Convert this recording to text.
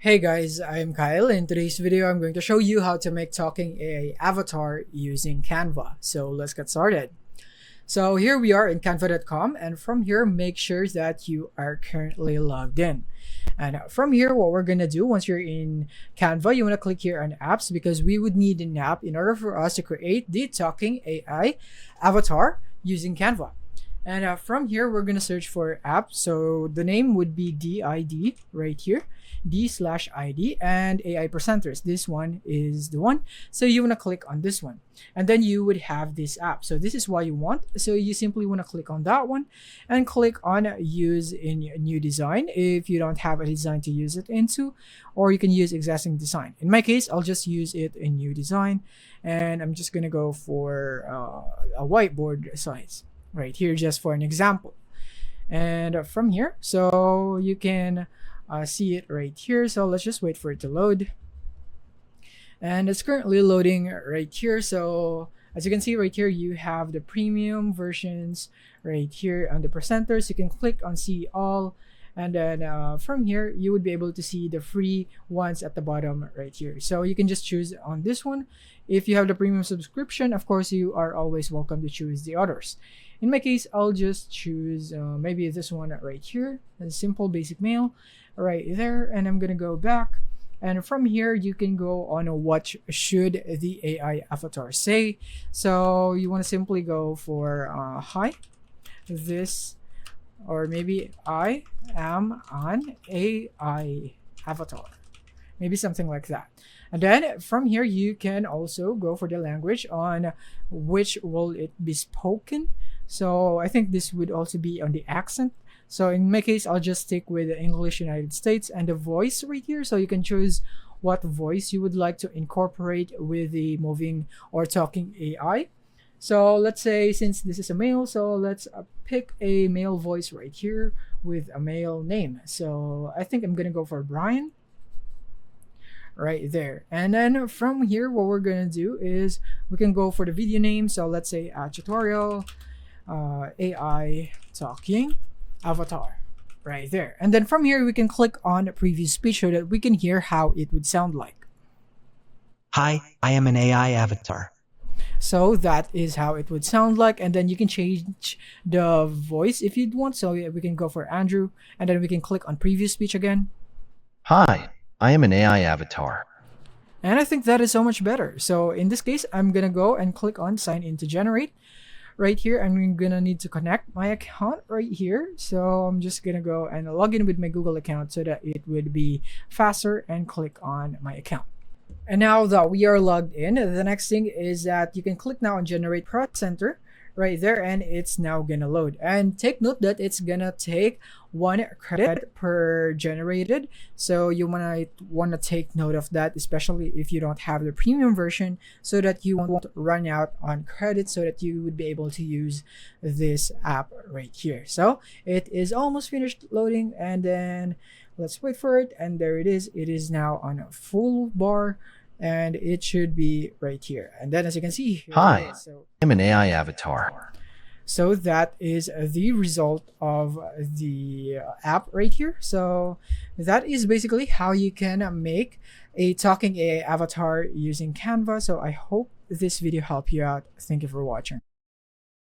Hey guys, I'm Kyle. In today's video, I'm going to show you how to make talking AI avatar using Canva. So let's get started. So here we are in canva.com, and from here, make sure that you are currently logged in. And from here, what we're going to do once you're in Canva, you want to click here on apps because we would need an app in order for us to create the talking AI avatar using Canva. And from here, we're going to search for app. So the name would be DID right here, D/ID, and AI presenters. This one is the one. So you want to click on this one. And then you would have this app. So this is what you want. So you simply want to click on that one and click on use in new design if you don't have a design to use it into, or you can use existing design. In my case, I'll just use it in new design. And I'm just going to go for a whiteboard size right here just for an example. And from here, so you can see it right here. So let's just wait for it to load, and it's currently loading right here. So as you can see right here, you have the premium versions right here on the presenters. You can click on see all, and then from here you would be able to see the free ones at the bottom right here. So you can just choose on this one. If you have the premium subscription, of course you are always welcome to choose the others. In my case, I'll just choose maybe this one right here, a simple basic mail right there, and I'm gonna go back, and from here you can go on what should the AI avatar say. So you want to simply go for hi, this, or maybe I am an AI avatar, maybe something like that. And then from here you can also go for the language on which will it be spoken. So I think this would also be on the accent. So in my case, I'll just stick with the English United States and the voice right here. So you can choose what voice you would like to incorporate with the moving or talking AI. So let's say since this is a male, so let's pick a male voice right here with a male name. So I think I'm gonna go for Brian right there. And then from here, what we're gonna do is we can go for the video name. So let's say tutorial AI talking avatar right there. And then from here we can click on previous speech so that we can hear how it would sound like. Hi, I am an AI avatar. So that is how it would sound like, and then you can change the voice if you'd want. So we can go for Andrew, and then we can click on previous speech again. Hi, I am an AI avatar. And I think that is so much better. So in this case, I'm gonna go and click on sign in to generate. Right here, I'm gonna need to connect my account right here. So I'm just gonna go and log in with my Google account so that it would be faster, and click on my account. And now that we are logged in, the next thing is that you can click now on generate presenter right there, and it's now gonna load. And take note that it's gonna take 1 credit per generated. So you wanna take note of that, especially if you don't have the premium version, so that you won't run out on credits, so that you would be able to use this app right here. So it is almost finished loading, and then let's wait for it, and there it is. It is now on a full bar, and it should be right here. And then as you can see here, Hi, I'm an AI avatar. So that is the result of the app right here. So that is basically how you can make a talking AI avatar using Canva. So I hope this video helped you out. Thank you for watching.